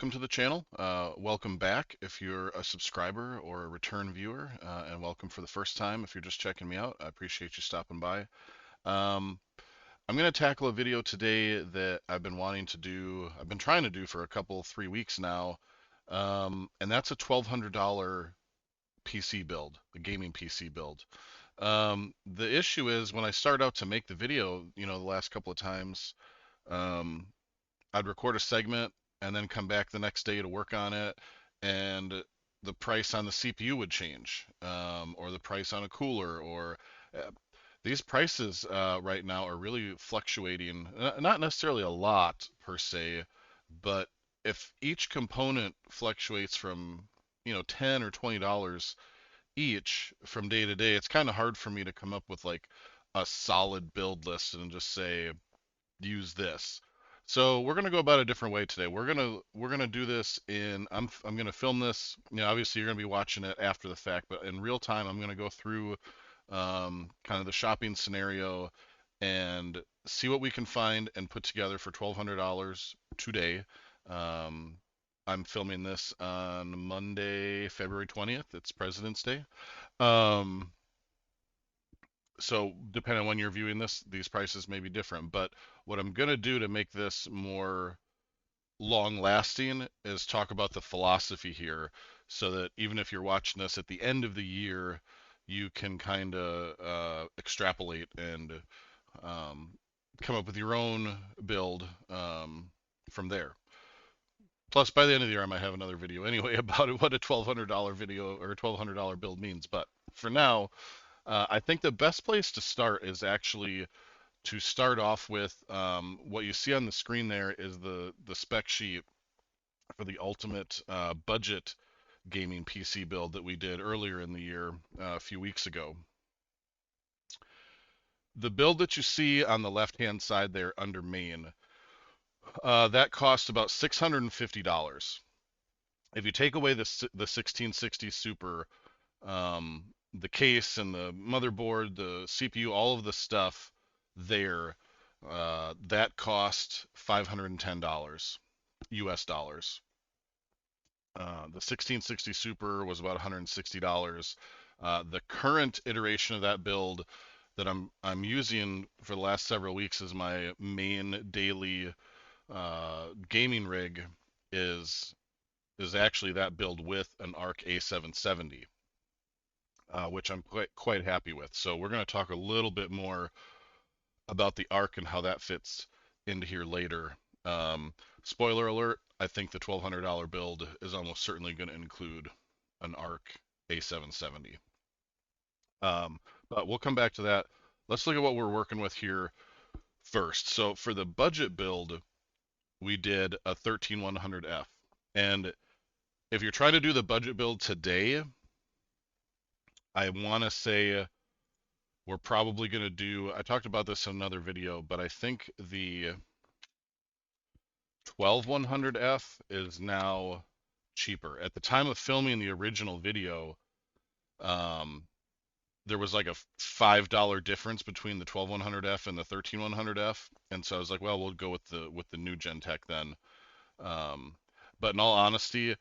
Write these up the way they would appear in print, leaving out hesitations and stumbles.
welcome to the channel. Welcome back if you're a subscriber or a return viewer, and welcome for the first time if you're just checking me out. I appreciate you stopping by. Um, I'm going to tackle a video today that I've been wanting to do, I've been trying to do for a couple, 3 weeks now, and that's a $1,200 PC build, a gaming PC build. The issue is when I start out to make the video, the last couple of times, um, I'd record a segment and then come back the next day to work on it, and the price on the CPU would change, or the price on a cooler, or uh, these prices right now are really fluctuating. Not necessarily a lot per se, but if each component fluctuates from, $10 or $20 each from day to day, it's kind of hard for me to come up with like a solid build list and just say use this. So we're gonna go about a different way today. We're gonna do this in I'm gonna film this. Obviously you're gonna be watching it after the fact, but in real time I'm gonna go through kind of the shopping scenario and see what we can find and put together for $1,200 today. Um, I'm filming this on Monday, February 20th. It's President's Day. Um, so depending on when you're viewing this, these prices may be different. But what I'm gonna do to make this more long lasting is talk about the philosophy here, so that even if you're watching this at the end of the year, you can kind of extrapolate and um, come up with your own build from there. Plus, by the end of the year, I might have another video anyway about what a $1,200 video or a $1,200 build means. But for now, I think the best place to start is actually to start off with what you see on the screen there is the spec sheet for the ultimate budget gaming PC build that we did earlier in the year, a few weeks ago. The build that you see on the left-hand side there under main, that cost about $650. If you take away the 1660 Super, the case and the motherboard, the CPU, all of the stuff there, that cost $510 US dollars. The 1660 Super was about $160. The current iteration of that build that I'm using for the last several weeks as my main daily gaming rig is is actually that build with an ARC A770, which I'm quite happy with. So we're going to talk a little bit more about the ARC and how that fits into here later. Spoiler alert, I think the $1,200 build is almost certainly going to include an ARC A770. But we'll come back to that. Let's look at what we're working with here first. So for the budget build, we did a 13100F. And if you're trying to do the budget build today, I want to say we're probably going to do, I talked about this in another video, but I think the 12100F is now cheaper. At the time of filming the original video, um, there was like a $5 difference between the 12100F and the 13100F, and so I was like, well, we'll go with the new Gen Tech then. But in all honesty,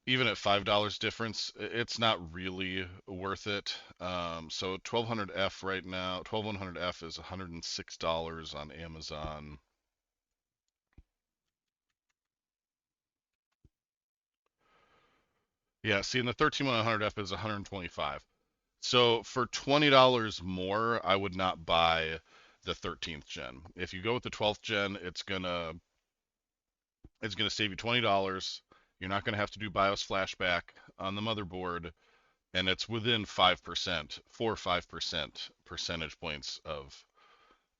even at $5 difference, it's not really worth it. So 1200F right now, 12100F is $106 on Amazon. Yeah, see, and the 13100F is 125. So for $20 more, I would not buy the 13th gen. If you go with the 12th gen, it's gonna save you $20. You're not gonna have to do BIOS flashback on the motherboard, and it's within 5%, 4 or 5% percentage points of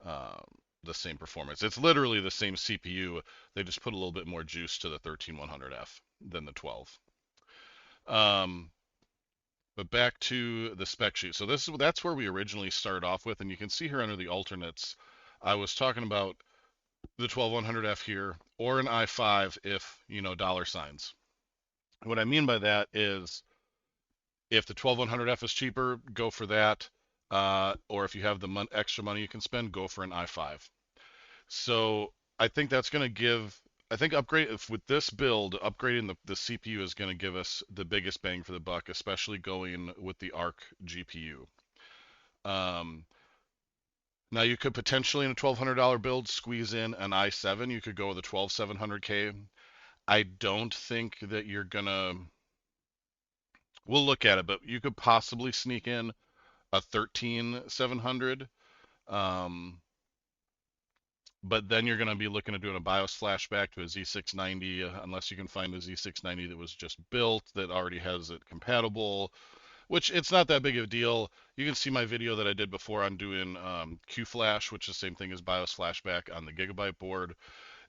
uh, the same performance. It's literally the same CPU. They just put a little bit more juice to the 13100F than the 12. Um, but back to the spec sheet. So that's where we originally started off with, and you can see here under the alternates, I was talking about the 12100F here, or an i5 if, dollar signs. What I mean by that is if the 12100F is cheaper, go for that. Or if you have the extra money you can spend, go for an i5. So I think that's going to give I think upgrade if with this build, upgrading the CPU is going to give us the biggest bang for the buck, especially going with the Arc GPU. Um, Now you could potentially in a $1,200 build squeeze in an i7. You could go with a 12700K. I don't think that you're gonna. We'll look at it, but you could possibly sneak in a 13700. Um, but then you're going to be looking at doing a BIOS flashback to a Z690, unless you can find a Z690 that was just built that already has it compatible, which it's not that big of a deal. You can see my video that I did before on doing QFlash, which is the same thing as BIOS flashback on the Gigabyte board.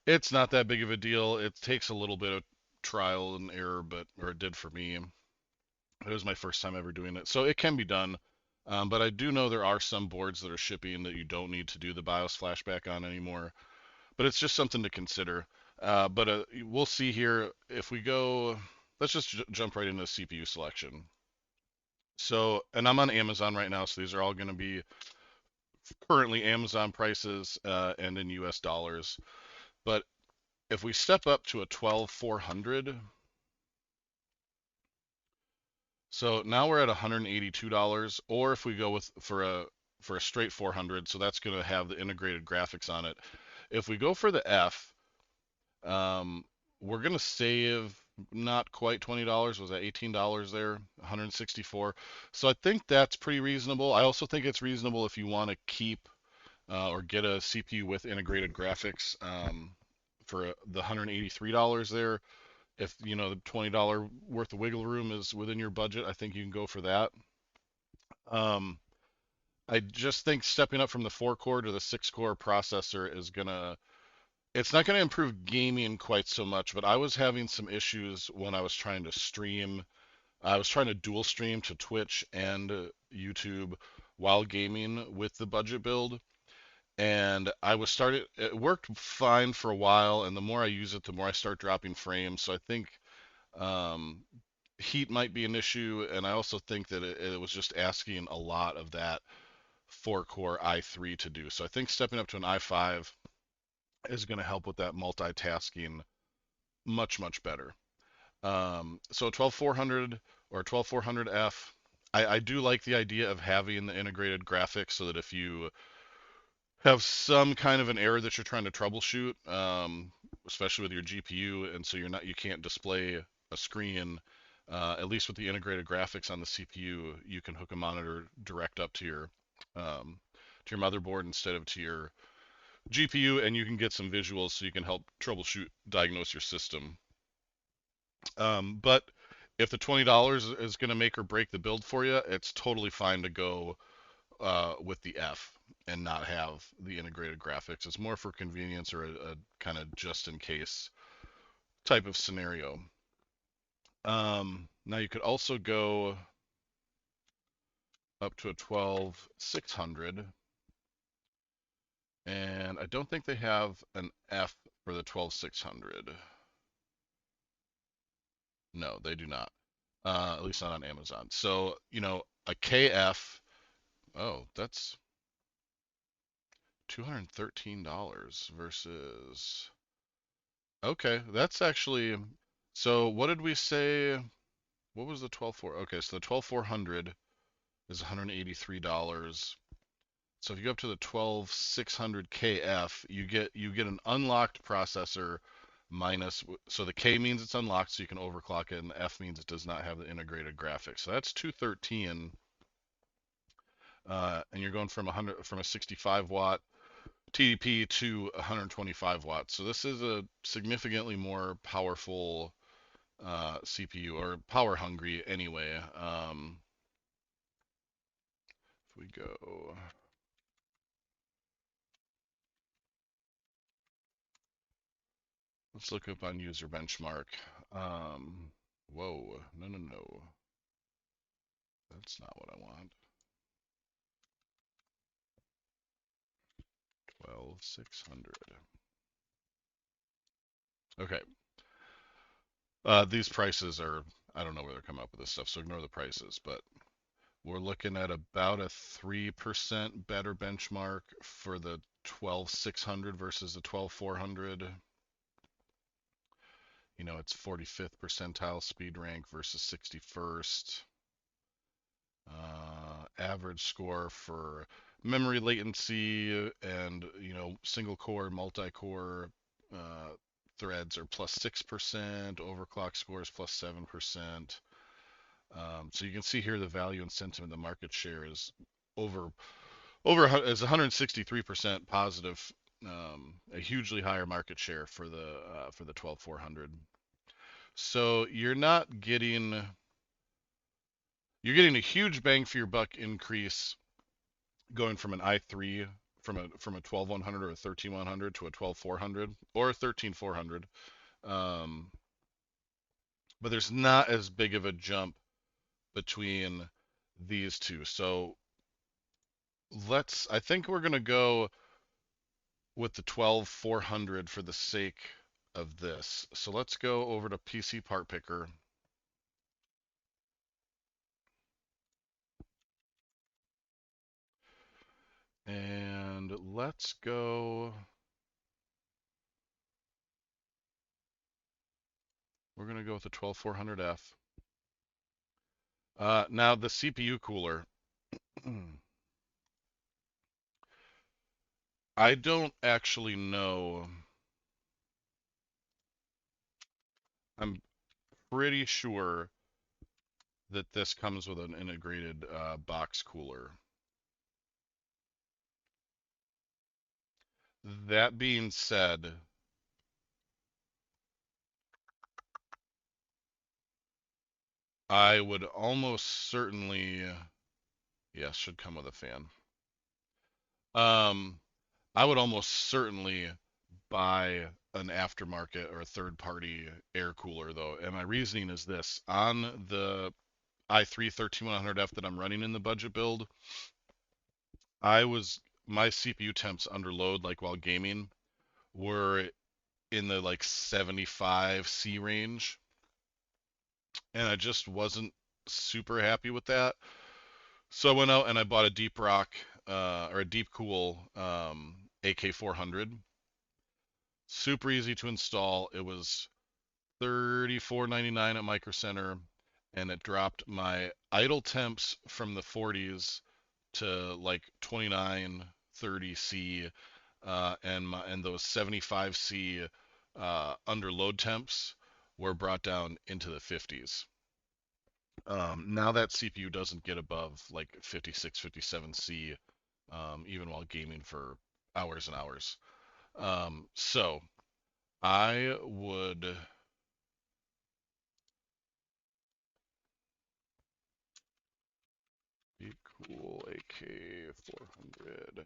It's not that big of a deal. It takes a little bit of trial and error, but or it did for me. It was my first time ever doing it, so it can be done. But I do know there are some boards that are shipping that you don't need to do the BIOS flashback on anymore. But it's just something to consider. But we'll see here if we go. Let's just jump right into the CPU selection. So, and I'm on Amazon right now, so these are all going to be currently Amazon prices and in US dollars. But if we step up to a 12400, so now we're at $182, or if we go with for a straight 400, so that's going to have the integrated graphics on it. If we go for the F, um, we're going to save not quite $20. Was that $18 there? 164. So I think that's pretty reasonable. I also think it's reasonable if you want to keep or get a CPU with integrated graphics for the $183 there. If you know the $20 worth of wiggle room is within your budget, I think you can go for that. Um, I just think stepping up from the 4 core to the 6 core processor is gonna it's not gonna improve gaming quite so much, but I was having some issues when I was trying to stream. I was trying to dual stream to Twitch and YouTube while gaming with the budget build, and it worked fine for a while, and the more I use it, the more I start dropping frames. So I think um, heat might be an issue, and I also think that it was just asking a lot of that 4 core i3 to do. So I think stepping up to an i5 is going to help with that multitasking much, much better. So 12400 or 12400F, I do like the idea of having the integrated graphics so that if you have some kind of an error that you're trying to troubleshoot, especially with your GPU, and so you can't display a screen. At least with the integrated graphics on the CPU, you can hook a monitor direct up to your motherboard instead of to your GPU, and you can get some visuals so you can help troubleshoot, diagnose your system. But if the $20 is going to make or break the build for you, it's totally fine to go with the F and not have the integrated graphics. It's more for convenience or a kind of just in case type of scenario. Now you could also go up to a 12600, and I don't think they have an F for the 12600. No, they do not. At least not on Amazon. So, a KF, oh, that's $213 versus. Okay, that's actually. So, what did we say? What was the 124? Okay, so the 12400 is $183. So if you go up to the 12600 KF, you get an unlocked processor minus. So the K means it's unlocked, so you can overclock it, and the F means it does not have the integrated graphics. So that's 213, and you're going from a 65 watt TDP to 125 watts. So this is a significantly more powerful CPU, or power hungry anyway. If we go, let's look up on user benchmark. Whoa, no, no, no, that's not what I want. 12600. Okay. These prices are, I don't know where they're coming up with this stuff, so ignore the prices, but we're looking at about a 3% better benchmark for the 12600 versus the 12400. It's 45th percentile speed rank versus 61st. Average score for memory latency and single core, multi-core uh, threads are plus 6%. Overclock scores plus 7%. So you can see here the value and sentiment. The market share is over is 163% positive. A hugely higher market share for the 12400. So you're getting a huge bang for your buck increase going from an i3 from a 12100 or a 13100 to a 12400 or a 13400. Um, but there's not as big of a jump between these two. So I think we're going to go with the 12400 for the sake of this. So let's go over to PC Part Picker. And let's go. We're going to go with the 12400F. Now the CPU cooler. I don't actually know. I'm pretty sure that this comes with an integrated box cooler. That being said, I would almost certainly, yes, should come with a fan. Um, I would almost certainly buy an aftermarket or a third party air cooler though. And my reasoning is this: on the i3 13100F that I'm running in the budget build, I was my CPU temps under load, like while gaming, were in the like 75 C range, and I just wasn't super happy with that. So I went out and I bought a Deep Rock or a Deep Cool AK400. Super easy to install. It was $34.99 at Micro Center, and it dropped my idle temps from the 40s to like 29, 30 C, and those 75 C under load temps were brought down into the 50s. Now that CPU doesn't get above like 56, 57 C, even while gaming for hours and hours. So I would be cool AK400.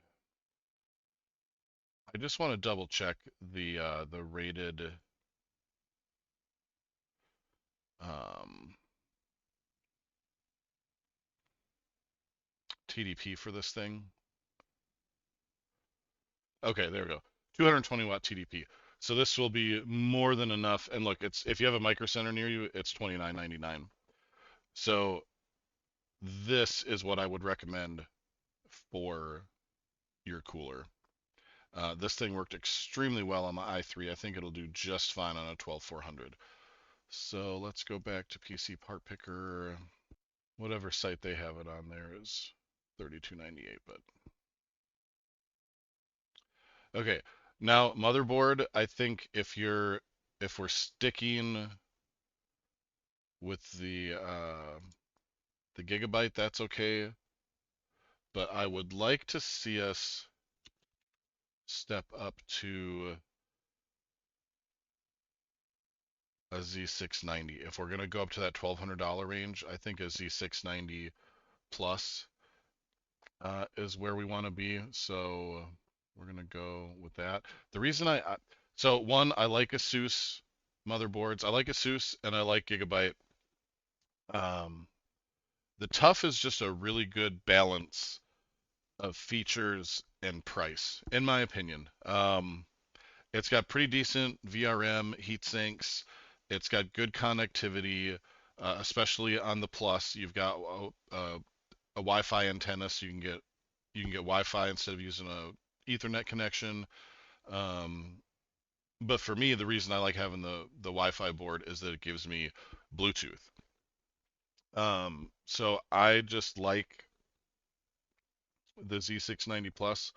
I just want to double check the rated um, TDP for this thing. Okay, there we go. 220 watt TDP. So this will be more than enough. And look, it's if you have a micro center near you, it's 29.99. So this is what I would recommend for your cooler. This thing worked extremely well on my i3. I think it'll do just fine on a 12400. So let's go back to PC Part Picker. Whatever site they have it on there is 32.98, but okay. Now motherboard, I think if we're sticking with the gigabyte, that's okay. But I would like to see us step up to a Z690. If we're gonna go up to that $1,200 range, I think a Z690 plus is where we want to be. So we're gonna go with that. The reason so one, I like ASUS motherboards. I like ASUS and I like Gigabyte. Um, the Tough is just a really good balance of features and price, in my opinion. It's got pretty decent VRM heat sinks. It's got good connectivity, especially on the Plus. You've got a Wi-Fi antenna, so you can get Wi-Fi instead of using a Ethernet connection. Um, But for me, the reason I like having the Wi-Fi board is that it gives me Bluetooth. So I just like the Z690 Plus.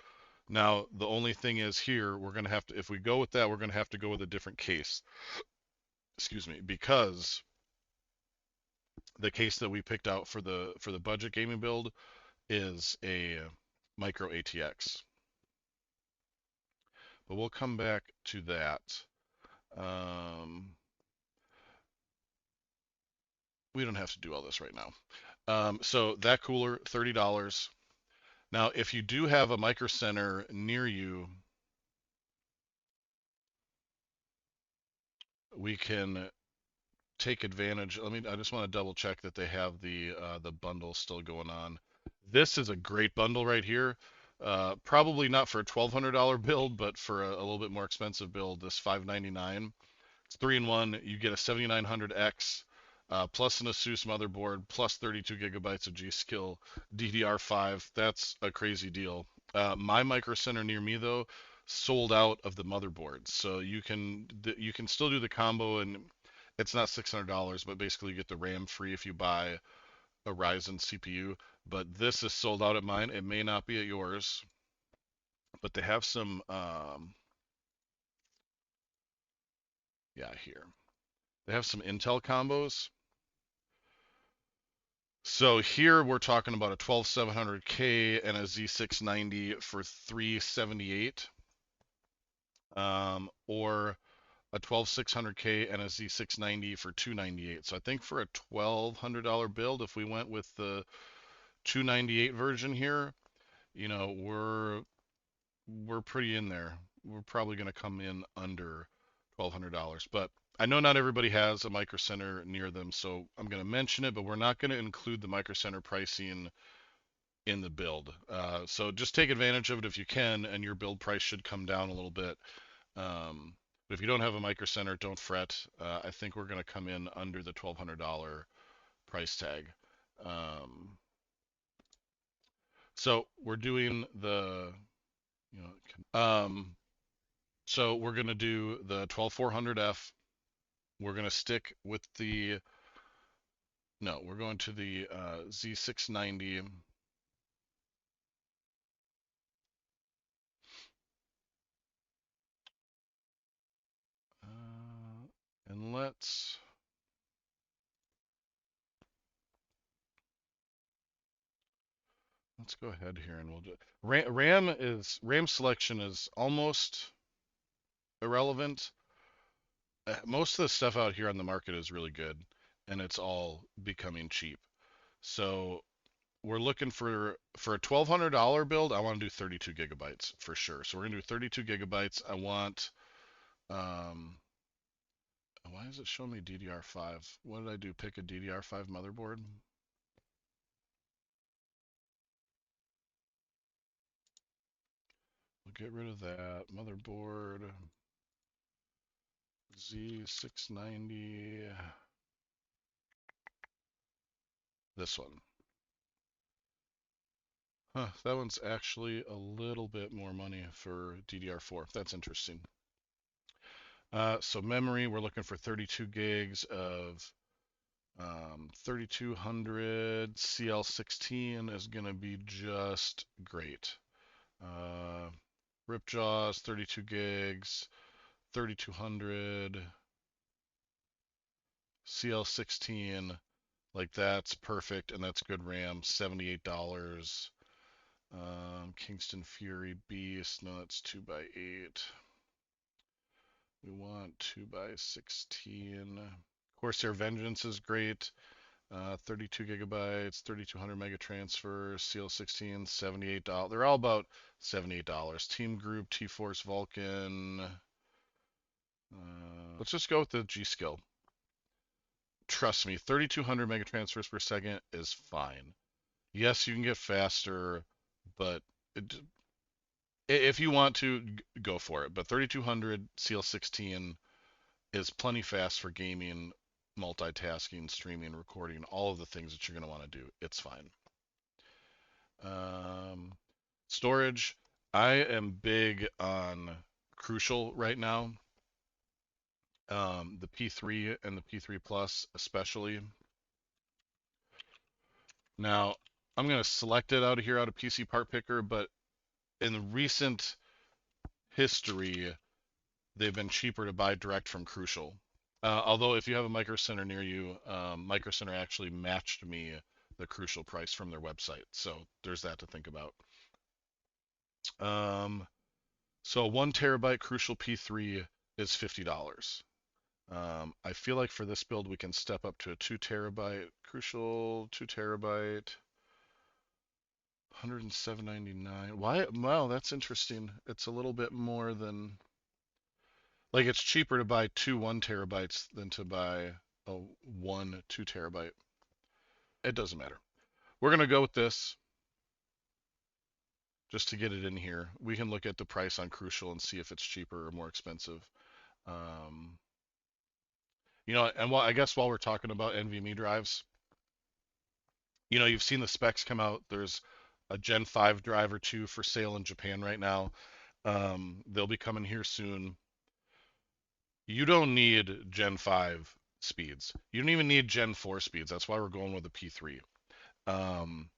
Now, the only thing is here, we're going to have to, if we go with that, we're going to have to go with a different case. Excuse me, because the case that we picked out for the budget gaming build is a micro ATX. But we'll come back to that. Um, we don't have to do all this right now. So that cooler, $30. Now, if you do have a micro center near you, we can take advantage. I just want to double check that they have the bundle still going on. This is a great bundle right here. Probably not for a $1,200 build, but for a little bit more expensive build, this $599. It's 3-in-1. You get a 7900X plus an ASUS motherboard plus 32 gigabytes of G.Skill DDR5. That's a crazy deal. My micro center near me though sold out of the motherboards, so you can still do the combo, and it's not $600, but basically you get the RAM free if you buy a Ryzen CPU. But this is sold out at mine. It may not be at yours, but they have some yeah, here. They have some Intel combos. So here we're talking about a 12700K and a Z690 for 378, or a 12600K and a Z690 for 298. So I think for a $1,200 build, if we went with the 298 version here, you know, we're pretty in there. We're probably going to come in under $1,200, but I know not everybody has a micro center near them, so I'm going to mention it, but we're not going to include the micro center pricing in the build. So just take advantage of it if you can, and your build price should come down a little bit. But if you don't have a micro center, don't fret. I think we're going to come in under the $1,200 price tag. Um, so we're doing the, you know, so we're going to do the 12400F. We're going to stick with the, no, we're going to the Z690. And let's go ahead here and we'll do RAM selection is almost irrelevant. Most of the stuff out here on the market is really good, and it's all becoming cheap. So we're looking for a $1,200 build. I want to do 32 gigabytes for sure. So we're gonna do 32 gigabytes. I want why is it showing me DDR5? What did I do? Pick a DDR5 motherboard? We'll get rid of that motherboard. Z690. This one. Huh, that one's actually a little bit more money for DDR4. That's interesting. So memory, we're looking for 32 gigs of 3200. CL16 is going to be just great. Ripjaws, 32 gigs, 3200. CL16, like that's perfect, and that's good RAM, $78. Kingston Fury Beast, no, that's 2x8. We want 2x16. Corsair Vengeance is great. 32 gigabytes, 3200 mega transfer, CL16, $78. They're all about $78. Team Group, T-Force Vulcan. Let's just go with the G.Skill. Trust me, 3200 mega transfers per second is fine. Yes, you can get faster, but it, if you want to, go for it. But 3200 CL16 is plenty fast for gaming, multitasking, streaming, recording, all of the things that you're going to want to do. It's fine. Storage, I am big on Crucial right now. the P3 and the P3 Plus especially. Now, I'm going to select it out of here out of PC Part Picker, but in recent history, they've been cheaper to buy direct from Crucial. Although if you have a Micro Center near you, Micro Center actually matched me the Crucial price from their website. So there's that to think about. Um, so 1 terabyte Crucial P3 is $50. I feel like for this build we can step up to a 2 terabyte Crucial 2 terabyte, 107.99. Why? Wow, that's interesting. It's a little bit more than like it's cheaper to buy two 1 terabytes than to buy a one 2 terabyte. It doesn't matter. We're gonna go with this just to get it in here. We can look at the price on Crucial and see if it's cheaper or more expensive. Um, and I guess while we're talking about NVMe drives, you've seen the specs come out. There's a Gen 5 drive or two for sale in Japan right now. They'll be coming here soon. You don't need Gen 5 speeds. You don't even need Gen 4 speeds. That's why we're going with the P3. Um,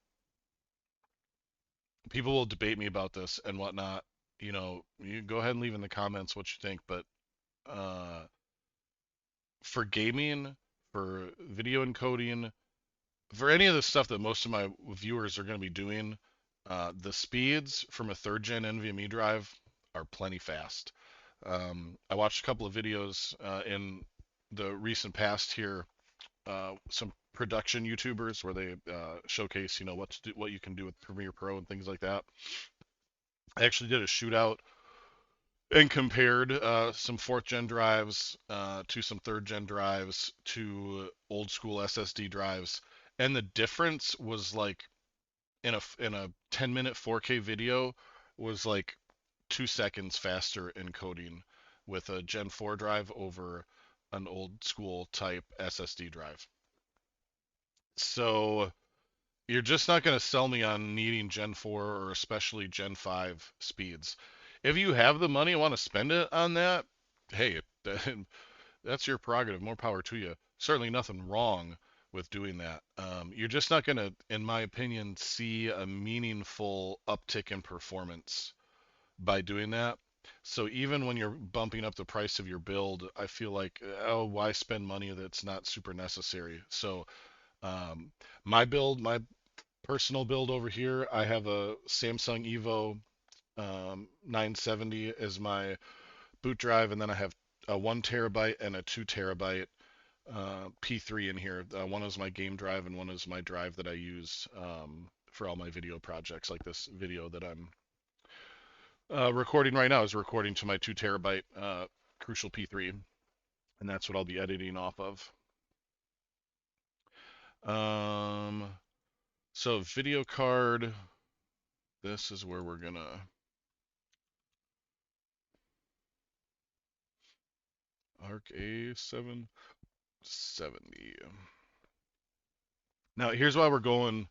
People will debate me about this and whatnot. You go ahead and leave in the comments what you think, but uh, for gaming, for video encoding, for any of the stuff that most of my viewers are going to be doing, the speeds from a third gen NVMe drive are plenty fast. I watched a couple of videos in the recent past here, some production YouTubers where they showcase, what you can do with Premiere Pro and things like that. I actually did a shootout and compared some fourth gen drives to some third gen drives to old school SSD drives, and the difference was like in a 10-minute 4K video was like 2 seconds faster encoding with a Gen 4 drive over an old school type SSD drive. So you're just not going to sell me on needing Gen 4 or especially Gen 5 speeds. If you have the money and want to spend it on that, hey, that's your prerogative. More power to you. Certainly nothing wrong with doing that. You're just not going to, in my opinion, see a meaningful uptick in performance by doing that. So even when you're bumping up the price of your build, I feel like, oh, why spend money that's not super necessary? So um, my personal build over here, I have a Samsung Evo 970 as my boot drive, and then I have a 1 terabyte and a 2 terabyte P3 in here. One is my game drive, and one is my drive that I use for all my video projects, like this video that I'm recording right now is recording to my 2 terabyte Crucial P3, and that's what I'll be editing off of. Um, so video card, this is where we're gonna ARC A770. Now here's why we're going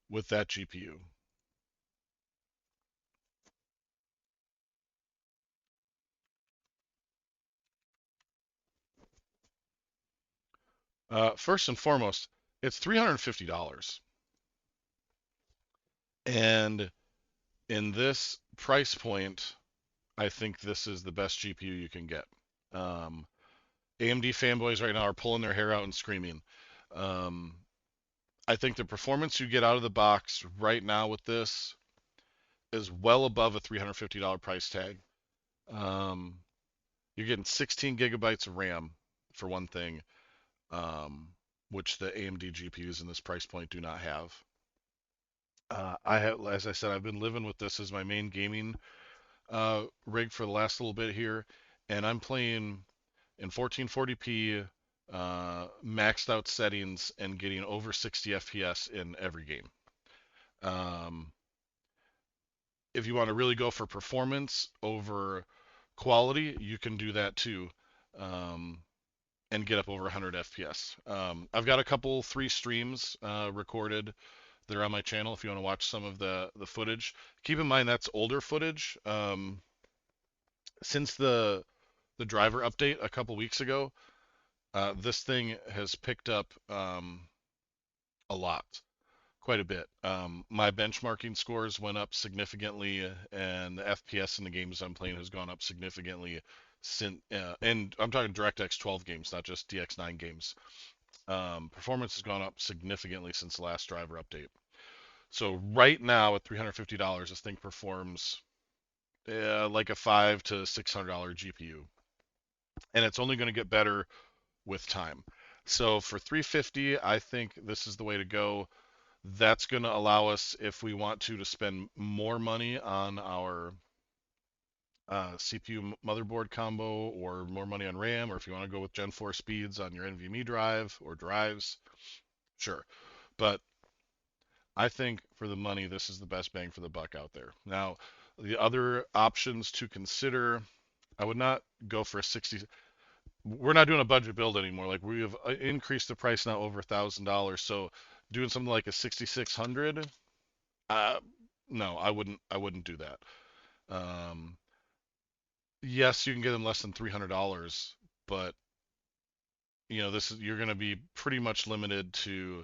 with that GPU. First and foremost, it's $350. And in this price point, I think this is the best GPU you can get. AMD fanboys right now are pulling their hair out and screaming. Um, I think the performance you get out of the box right now with this is well above a $350 price tag. Um, you're getting 16 gigabytes of RAM for one thing, um, which the AMD GPUs in this price point do not have. I have, as I said, I've been living with this as my main gaming rig for the last little bit here, and I'm playing in 1440p maxed out settings and getting over 60 FPS in every game. Um, if you want to really go for performance over quality, you can do that too, um, and get up over 100 FPS. I've got a couple 3 streams recorded that are on my channel if you want to watch some of the footage. Keep in mind that's older footage. Since the the driver update a couple weeks ago, this thing has picked up a lot, quite a bit. My benchmarking scores went up significantly, and the FPS in the games I'm playing has gone up significantly since. And I'm talking DirectX 12 games, not just DX9 games. Performance has gone up significantly since the last driver update. So right now at $350, this thing performs like a $500 to $600 GPU, and it's only going to get better with time. So for 350, I think this is the way to go. That's going to allow us, if we want to spend more money on our CPU motherboard combo, or more money on RAM, or if you want to go with Gen 4 speeds on your NVMe drive or drives, sure. But I think for the money, this is the best bang for the buck out there. Now, the other options to consider, I would not go for a 60. We're not doing a budget build anymore. Like, we have increased the price now over $1,000. So doing something like a 6600, uh, no, I wouldn't do that. Um, yes, you can get them less than $300, but this is you're going to be pretty much limited to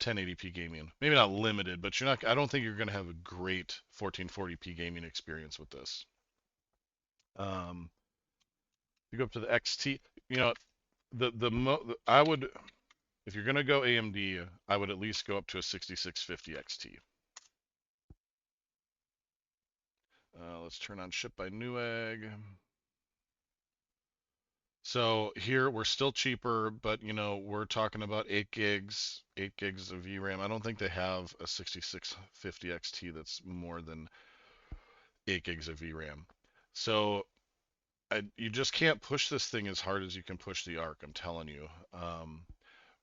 1080p gaming. Maybe not limited, but you're not. I don't think you're going to have a great 1440p gaming experience with this. You go up to the XT. You know, I would, if you're going to go AMD, I would at least go up to a 6650 XT. Let's turn on ship by Newegg. So here we're still cheaper, but we're talking about 8 gigs of VRAM. I don't think they have a 6650 XT that's more than 8 gigs of VRAM. So you just can't push this thing as hard as you can push the Arc, I'm telling you.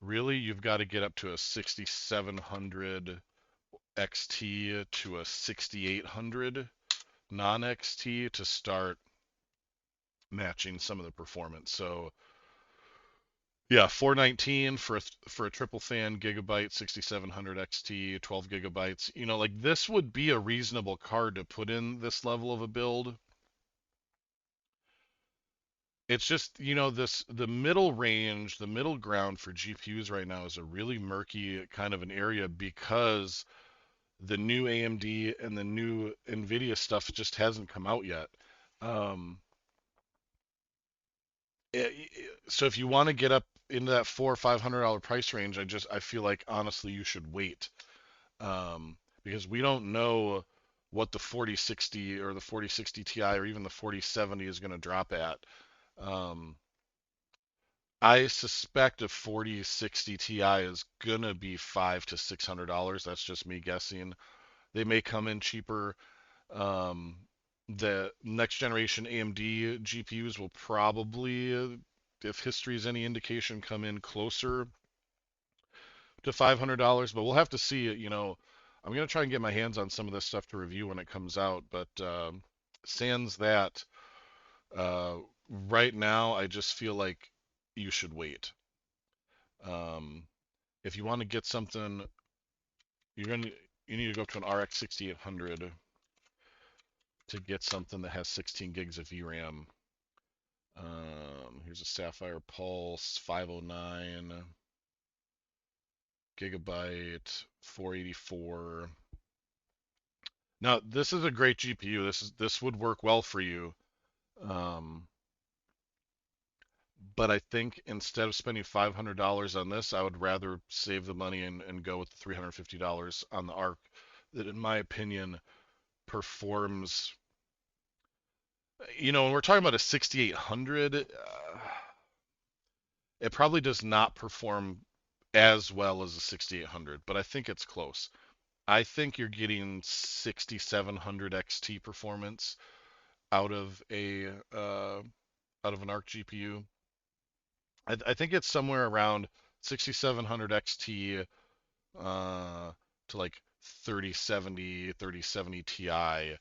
Really, you've got to get up to a 6700 XT to a 6800 non-XT to start matching some of the performance. So yeah, 419 for a triple fan gigabyte, 6700 XT, 12 gigabytes. Like, this would be a reasonable card to put in this level of a build. It's just, the middle range, the middle ground for GPUs right now is a really murky kind of an area, because the new AMD and the new NVIDIA stuff just hasn't come out yet. Um, so if you want to get up into that $400 or $500 price range, I feel like honestly you should wait, because we don't know what the 4060 or the 4060 Ti or even the 4070 is going to drop at. Um, I suspect a 4060 Ti is gonna be $500 to $600. That's just me guessing. They may come in cheaper. Um, the next generation AMD GPUs will probably, if history is any indication, come in closer to $500. But we'll have to see. I'm gonna try and get my hands on some of this stuff to review when it comes out. But sans that, uh, right now I just feel like you should wait. Um, if you want to get something, you need to go up to an RX 6800 to get something that has 16 gigs of VRAM. Here's a Sapphire Pulse 509 gigabyte 484. Now, this is a great GPU. This would work well for you. Um, but I think instead of spending $500 on this, I would rather save the money and go with the $350 on the Arc, that, in my opinion, performs. When we're talking about a 6800, it probably does not perform as well as a 6800, but I think it's close. I think you're getting 6700 XT performance out of an Arc GPU. I think it's somewhere around 6700 XT to like 3070 Ti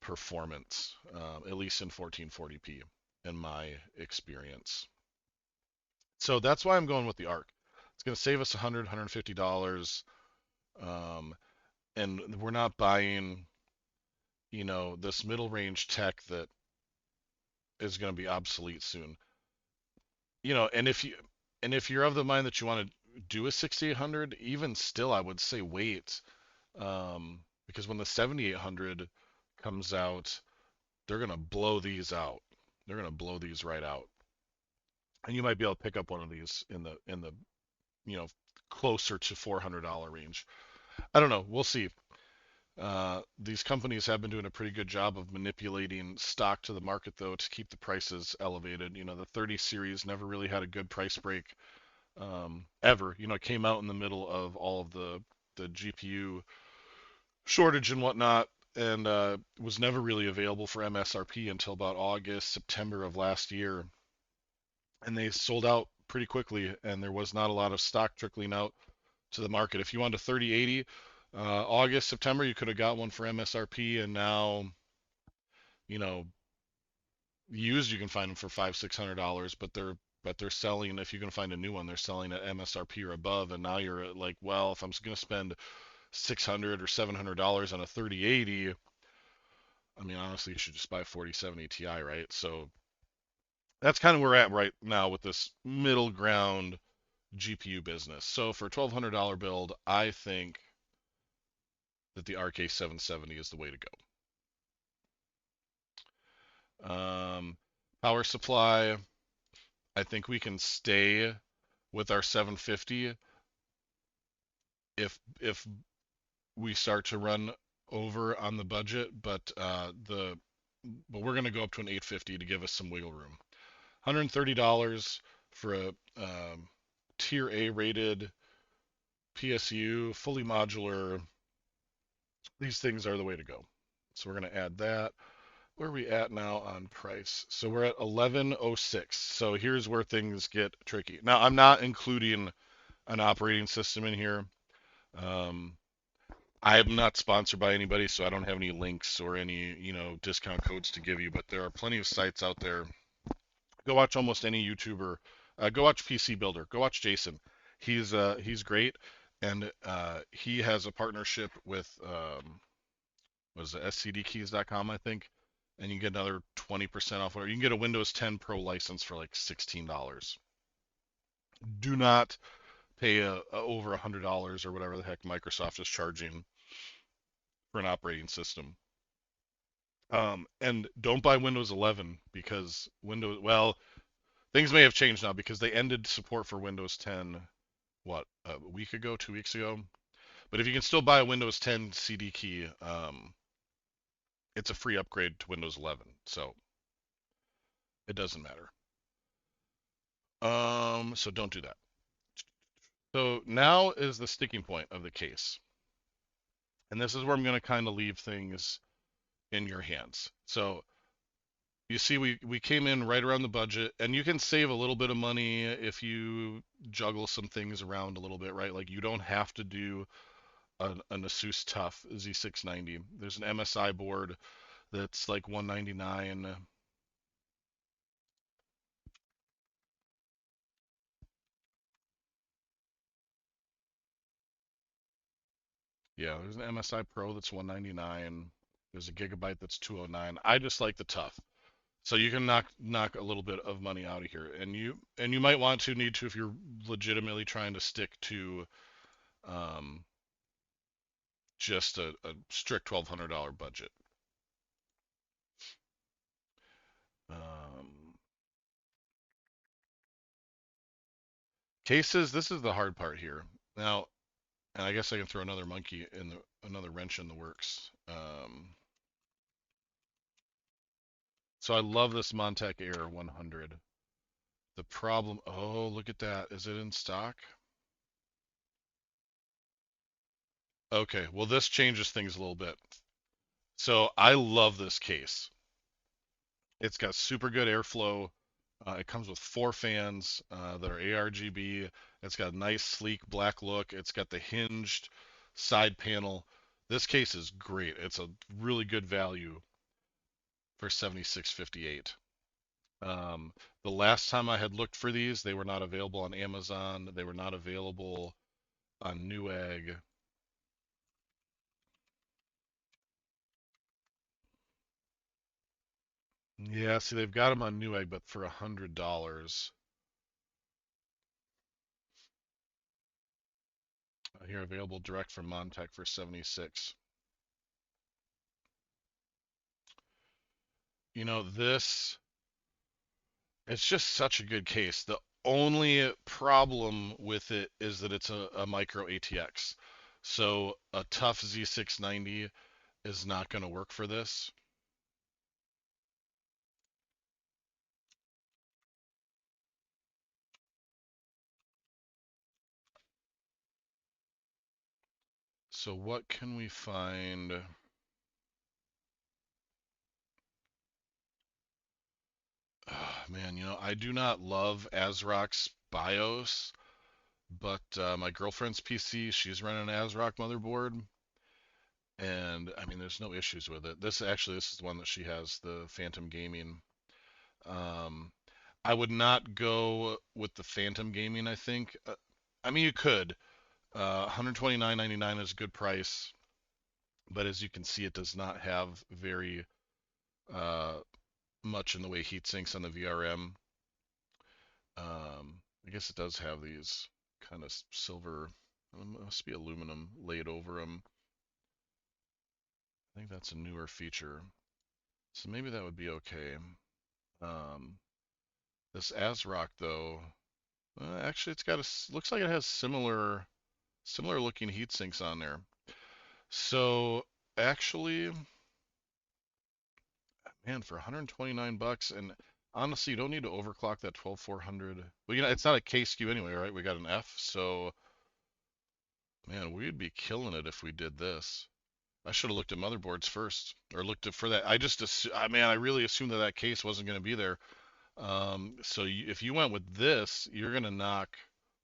performance, at least in 1440p, in my experience. So that's why I'm going with the Arc. It's going to save us $150, and we're not buying, this middle range tech that is going to be obsolete soon. You know, and if you're of the mind that you want to do a 6800, even still, I would say wait, because when the 7800 comes out, they're going to blow these out. They're going to blow these right out, and you might be able to pick up one of these in the you know closer to $400 range. I don't know. We'll see. These companies have been doing a pretty good job of manipulating stock to the market, though, to keep the prices elevated. You know, the 30 series never really had a good price break ever. You know, it came out in the middle of all of the GPU shortage and whatnot, and was never really available for MSRP until about August, September of last year, and they sold out pretty quickly, and there was not a lot of stock trickling out to the market. If you wanted a 3080, August, September, you could have got one for MSRP, and now, you know, used you can find them for $500-600, but they're selling. If you can find a new one, they're selling at MSRP or above, and now you're like, well, if I'm going to spend $600 or $700 on a 3080, I mean, honestly, you should just buy a 4070 Ti, right? So that's kind of where we're at right now with this middle ground GPU business. So for a $1,200 build, I think that the RK770 is the way to go. Power supply, I think we can stay with our 750 if we start to run over on the budget, but we're going to go up to an 850 to give us some wiggle room. $130 for a tier A rated PSU, fully modular. These things are the way to go. So we're going to add that. Where are we at now on price? So we're at 1106. So here's where things get tricky. Now I'm not including an operating system in here. Um, I'm not sponsored by anybody, so I don't have any links or any, discount codes to give you, but there are plenty of sites out there. Go watch almost any YouTuber. Go watch PC Builder. Go watch Jason. He's great, and he has a partnership with was it scdkeys.com, I think, and you get another 20% off. Or you can get a Windows 10 Pro license for like $16. Do not pay over $100 or whatever the heck Microsoft is charging for an operating system. And don't buy Windows 11 because well, things may have changed now because they ended support for Windows 10, what, a week ago, 2 weeks ago. But if you can still buy a Windows 10 CD key, it's a free upgrade to Windows 11, so it doesn't matter. So don't do that. So now is the sticking point of the case, and this is where I'm going to kind of leave things in your hands. So you see, we came in right around the budget, and you can save a little bit of money if you juggle some things around a little bit, right? Like you don't have to do an Asus TUF Z690. There's an MSI board that's like 199. Yeah, there's an MSI Pro that's 199. There's a Gigabyte that's 209. I just like the TUF. So you can knock a little bit of money out of here, and you might need to if you're legitimately trying to stick to um, just a strict $1,200 budget. Um, Cases. This is the hard part here. Now, and I guess I can throw another wrench in the works. So I love this Montec Air 100. The problem. Oh, look at that. Is it in stock? Okay. Well, this changes things a little bit. So I love this case. It's got super good airflow. It comes with 4 fans that are ARGB. It's got a nice, sleek black look. It's got the hinged side panel. This case is great. It's a really good value for 76.58. The last time I had looked for these, they were not available on Amazon. They were not available on Newegg. Yeah, see, they've got them on Newegg, but for $100. Here, available direct from Montech for 76. This, it's just such a good case. The only problem with it is that it's a micro ATX. So a tough Z690 is not going to work for this. So what can we find? Man, I do not love ASRock's BIOS, but my girlfriend's PC, she's running an ASRock motherboard, and I mean, there's no issues with it. This is the one that she has, the Phantom Gaming. Um, I would not go with the Phantom Gaming, I think. I mean, you could. 129.99 is a good price, but as you can see, it does not have very uh, much in the way heat sinks on the VRM. I guess it does have these kind of silver, must be aluminum laid over them. I think that's a newer feature, so maybe that would be okay. Um, this ASRock though, actually it's got looks like it has similar looking heat sinks on there. So actually, man, for 129 bucks, and honestly, you don't need to overclock that 12400. Well, it's not a K SKU anyway, right? We got an F, so man, we'd be killing it if we did this. I should have looked at motherboards first, or looked at for that. Man, I really assumed that that case wasn't going to be there. So if you went with this, you're going to knock,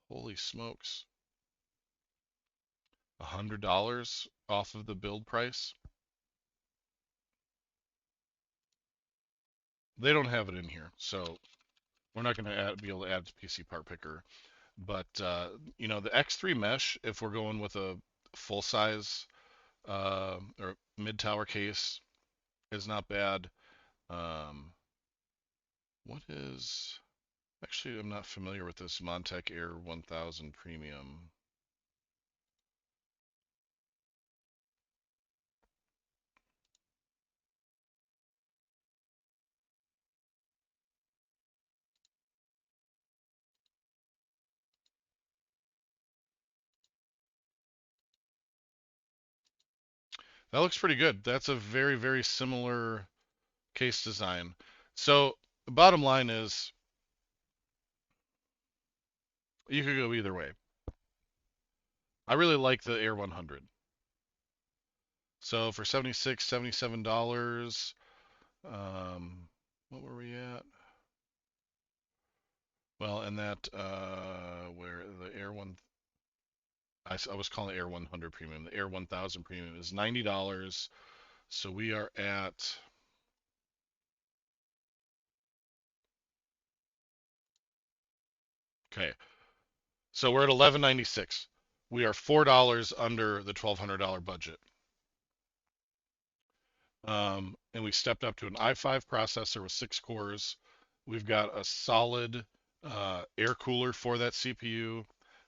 holy smokes, $100 off of the build price. They don't have it in here, so we're not going to be able to add to PC Part Picker. But the X3 mesh, if we're going with a full size or mid tower case, is not bad. Um, what is Actually, I'm not familiar with this Montech Air 1000 Premium. That looks pretty good. That's a very, very similar case design. So the bottom line is you could go either way. I really like the Air 100. So for 76, $77, what were we at? Well, and that where the Air 1 I was calling it Air 100 Premium. The Air 1000 Premium is $90. So we are at okay. So we're at 1196. We are $4 under the $1,200 budget. And we stepped up to an i5 processor with 6 cores. We've got a solid air cooler for that CPU.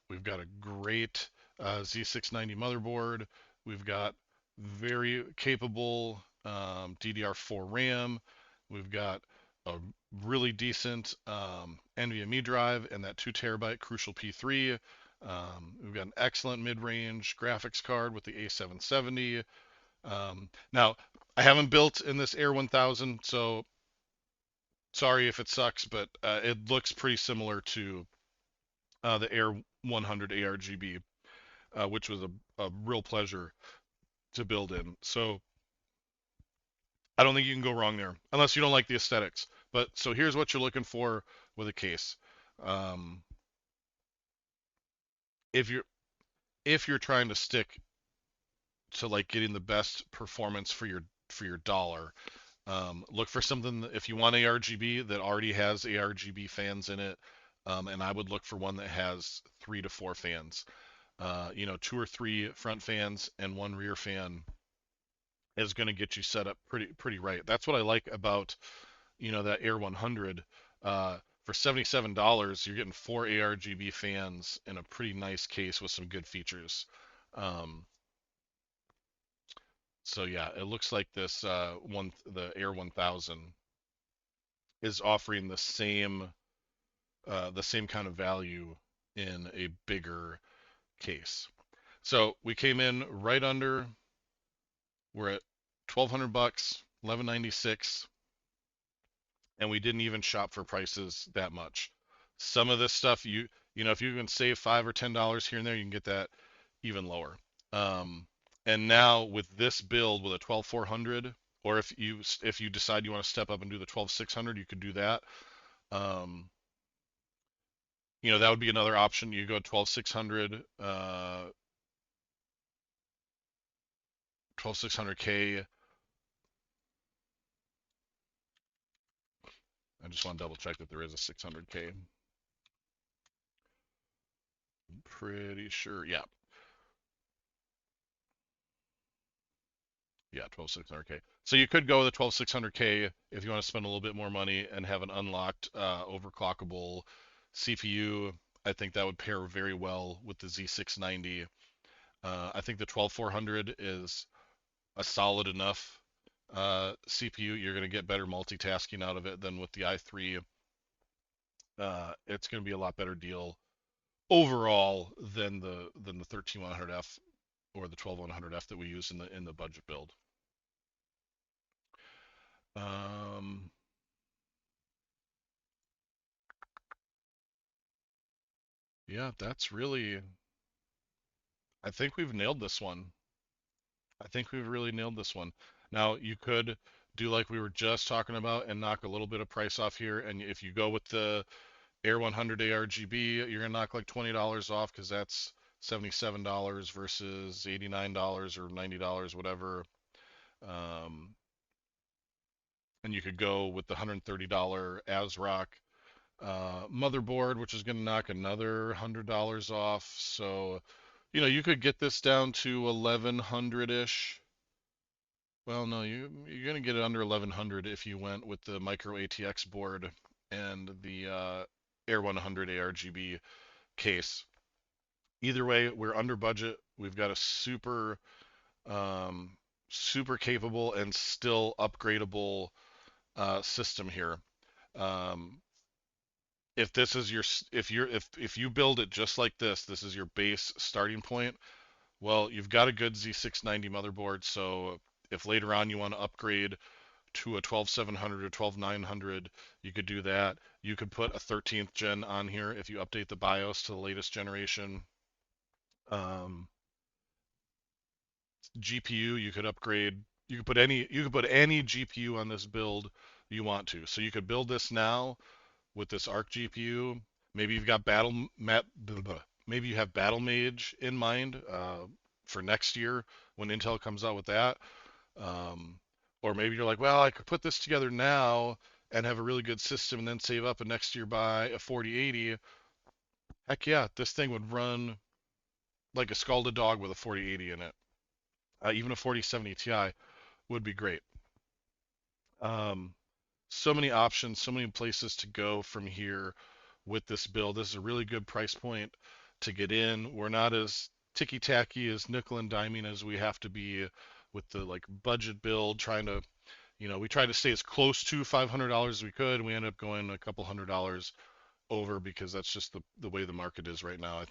We've got a great Z690 motherboard. We've got very capable DDR4 RAM. We've got a really decent NVMe drive and that 2 TB Crucial P3. We've got an excellent mid-range graphics card with the A770. Now, I haven't built in this Air 1000, so sorry if it sucks, but it looks pretty similar to the Air 100 ARGB, which was a real pleasure to build in. So I don't think you can go wrong there, unless you don't like the aesthetics. But so here's what you're looking for with a case. Um, if you're if you're trying to stick to like getting the best performance for your dollar, look for something if you want ARGB that already has ARGB fans in it, and I would look for one that has 3 to 4 fans. 2 or 3 front fans and 1 rear fan is going to get you set up pretty right. That's what I like about that Air 100. For $77, you're getting 4 ARGB fans in a pretty nice case with some good features. Um, so yeah, it looks like this the Air 1000 is offering the same kind of value in a bigger case. So we came in right under. We're at 1,200 bucks, 1196, and we didn't even shop for prices that much. Some of this stuff, if you can save $5 or $10 here and there, you can get that even lower. Um, and now with this build with a 12400, or if you decide you want to step up and do the 12600, you could do that. Um, that would be another option. You go 12600, 12600K. I just want to double check that there is a 600K. I'm pretty sure. Yeah. Yeah, 12600K. So you could go with a 12600K if you want to spend a little bit more money and have an unlocked overclockable CPU. I think that would pair very well with the Z690. I think the 12400 is a solid enough CPU. You're going to get better multitasking out of it than with the i3. It's going to be a lot better deal overall than the 13100F or the 12100F that we use in the budget build. Um, yeah, that's really. I think we've nailed this one. I think we've really nailed this one. Now you could do like we were just talking about and knock a little bit of price off here. And if you go with the Air 100 ARGB, you're gonna knock like $20 off because that's $77 versus $89 or $90, whatever. Um, and you could go with the $130 ASRock motherboard, which is going to knock another $100 off. So, you could get this down to 1100 ish. Well, no, you're going to get it under 1100 if you went with the micro ATX board and the Air 100 ARGB case. Either way, we're under budget. We've got a um, super capable and still upgradable system here. Um, if this is your if you build it just like this is your base starting point. Well, you've got a good Z690 motherboard, so if later on you want to upgrade to a 12700 or 12900, you could do that. You could put a 13th gen on here if you update the BIOS to the latest generation. Um, GPU, you could upgrade. You could put any GPU on this build you want to. So you could build this now with this Arc GPU. Maybe you've got maybe you have Battle Mage in mind for next year when Intel comes out with that. Um, or maybe you're like, well, I could put this together now and have a really good system and then save up and next year buy a 4080. Heck yeah, this thing would run like a scalded dog with a 4080 in it. Even a 4070 Ti would be great. Um, so many options, so many places to go from here with this build. This is a really good price point to get in. We're not as ticky tacky as nickel and diming as we have to be with the like budget build. We tried to stay as close to $500 as we could. And we ended up going a couple $100 over because that's just the way the market is right now.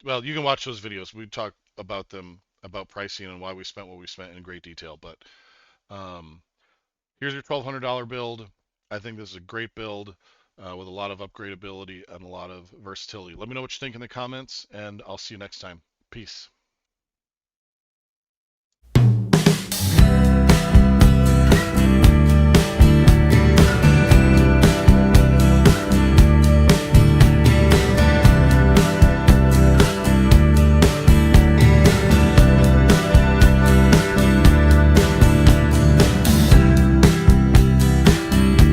Well, you can watch those videos. We talk about them, about pricing and why we spent what we spent in great detail. But um, here's your $1,200 build. I think this is a great build with a lot of upgradability and a lot of versatility. Let me know what you think in the comments, and I'll see you next time. Peace.